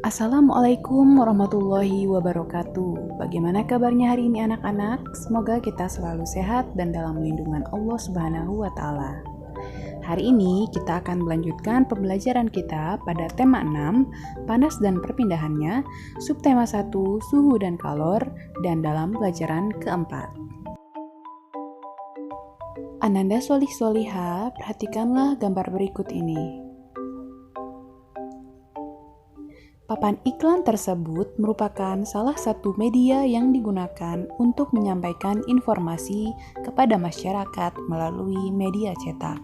Assalamualaikum warahmatullahi wabarakatuh. Bagaimana kabarnya hari ini anak-anak? Semoga kita selalu sehat dan dalam lindungan Allah Subhanahu wa Ta'ala. Hari ini kita akan melanjutkan pembelajaran kita pada tema 6, panas dan perpindahannya, subtema 1, suhu dan kalor, dan dalam pelajaran keempat. Ananda Solih Soliha, perhatikanlah gambar berikut ini. Papan iklan tersebut merupakan salah satu media yang digunakan untuk menyampaikan informasi kepada masyarakat melalui media cetak.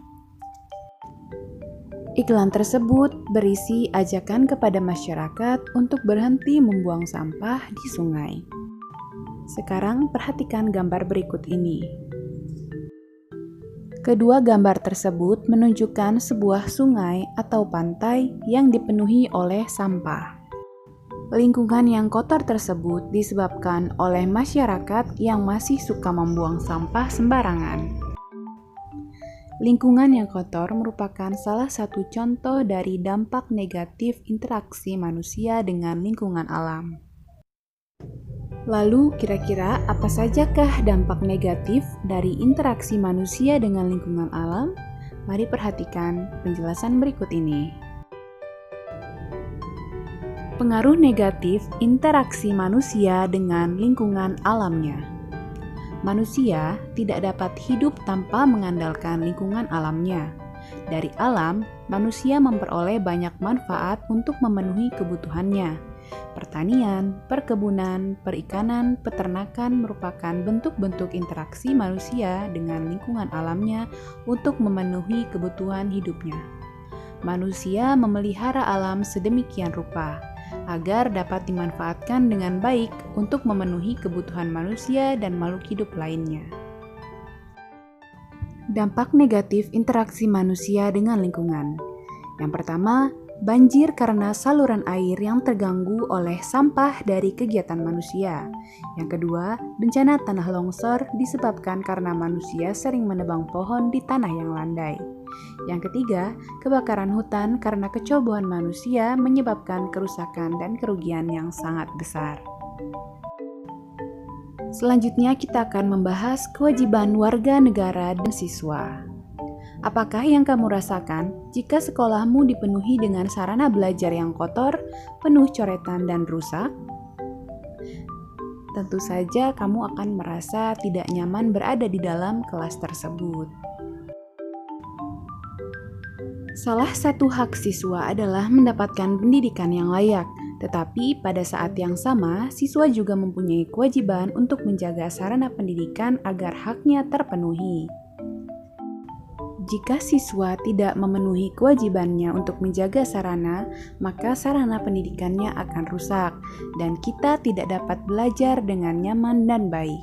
Iklan tersebut berisi ajakan kepada masyarakat untuk berhenti membuang sampah di sungai. Sekarang perhatikan gambar berikut ini. Kedua gambar tersebut menunjukkan sebuah sungai atau pantai yang dipenuhi oleh sampah. Lingkungan yang kotor tersebut disebabkan oleh masyarakat yang masih suka membuang sampah sembarangan. Lingkungan yang kotor merupakan salah satu contoh dari dampak negatif interaksi manusia dengan lingkungan alam. Lalu, kira-kira apa sajakah dampak negatif dari interaksi manusia dengan lingkungan alam? Mari perhatikan penjelasan berikut ini. Pengaruh negatif interaksi manusia dengan lingkungan alamnya. Manusia tidak dapat hidup tanpa mengandalkan lingkungan alamnya. Dari alam, manusia memperoleh banyak manfaat untuk memenuhi kebutuhannya. Pertanian, perkebunan, perikanan, peternakan merupakan bentuk-bentuk interaksi manusia dengan lingkungan alamnya untuk memenuhi kebutuhan hidupnya. Manusia memelihara alam sedemikian rupa agar dapat dimanfaatkan dengan baik untuk memenuhi kebutuhan manusia dan makhluk hidup lainnya. Dampak negatif interaksi manusia dengan lingkungan. Yang pertama, banjir karena saluran air yang terganggu oleh sampah dari kegiatan manusia. Yang kedua, bencana tanah longsor disebabkan karena manusia sering menebang pohon di tanah yang landai. Yang ketiga, kebakaran hutan karena kecerobohan manusia menyebabkan kerusakan dan kerugian yang sangat besar. Selanjutnya kita akan membahas kewajiban warga negara dan siswa. Apakah yang kamu rasakan jika sekolahmu dipenuhi dengan sarana belajar yang kotor, penuh coretan dan rusak? Tentu saja kamu akan merasa tidak nyaman berada di dalam kelas tersebut. Salah satu hak siswa adalah mendapatkan pendidikan yang layak, tetapi pada saat yang sama, siswa juga mempunyai kewajiban untuk menjaga sarana pendidikan agar haknya terpenuhi. Jika siswa tidak memenuhi kewajibannya untuk menjaga sarana, maka sarana pendidikannya akan rusak, dan kita tidak dapat belajar dengan nyaman dan baik.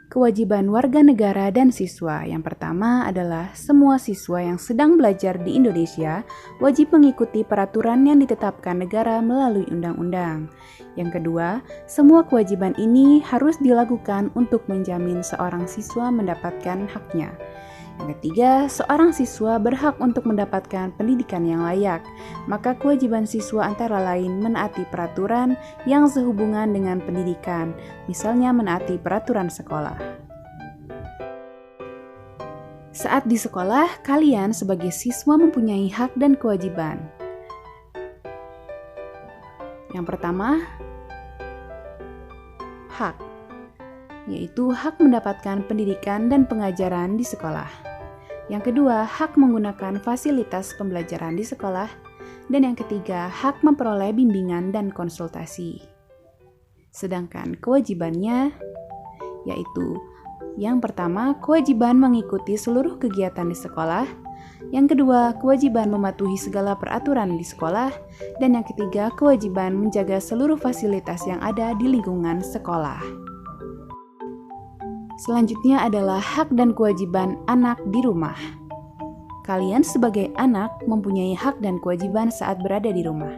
Kewajiban warga negara dan siswa. Yang pertama adalah semua siswa yang sedang belajar di Indonesia wajib mengikuti peraturan yang ditetapkan negara melalui undang-undang. Yang kedua, semua kewajiban ini harus dilakukan untuk menjamin seorang siswa mendapatkan haknya. Yang ketiga, seorang siswa berhak untuk mendapatkan pendidikan yang layak. Maka kewajiban siswa antara lain menaati peraturan yang sehubungan dengan pendidikan, misalnya menaati peraturan sekolah. Saat di sekolah, kalian sebagai siswa mempunyai hak dan kewajiban. Yang pertama, hak, yaitu hak mendapatkan pendidikan dan pengajaran di sekolah. Yang kedua, hak menggunakan fasilitas pembelajaran di sekolah. Dan yang ketiga, hak memperoleh bimbingan dan konsultasi. Sedangkan kewajibannya yaitu yang pertama, kewajiban mengikuti seluruh kegiatan di sekolah. Yang kedua, kewajiban mematuhi segala peraturan di sekolah. Dan yang ketiga, kewajiban menjaga seluruh fasilitas yang ada di lingkungan sekolah. Selanjutnya adalah hak dan kewajiban anak di rumah. Kalian sebagai anak mempunyai hak dan kewajiban saat berada di rumah.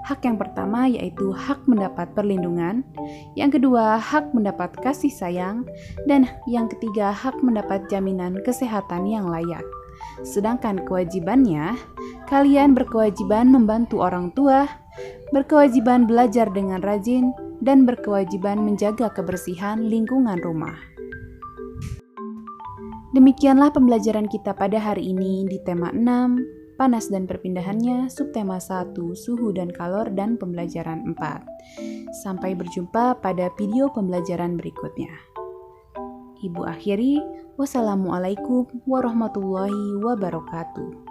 Hak yang pertama yaitu hak mendapat perlindungan, yang kedua hak mendapat kasih sayang, dan yang ketiga hak mendapat jaminan kesehatan yang layak. Sedangkan kewajibannya, Kalian berkewajiban membantu orang tua, berkewajiban belajar dengan rajin, dan berkewajiban menjaga kebersihan lingkungan rumah. Demikianlah pembelajaran kita pada hari ini di tema 6, panas dan perpindahannya, subtema 1, suhu dan kalor, dan pembelajaran 4. Sampai berjumpa pada video pembelajaran berikutnya. Ibu akhiri, wassalamualaikum warahmatullahi wabarakatuh.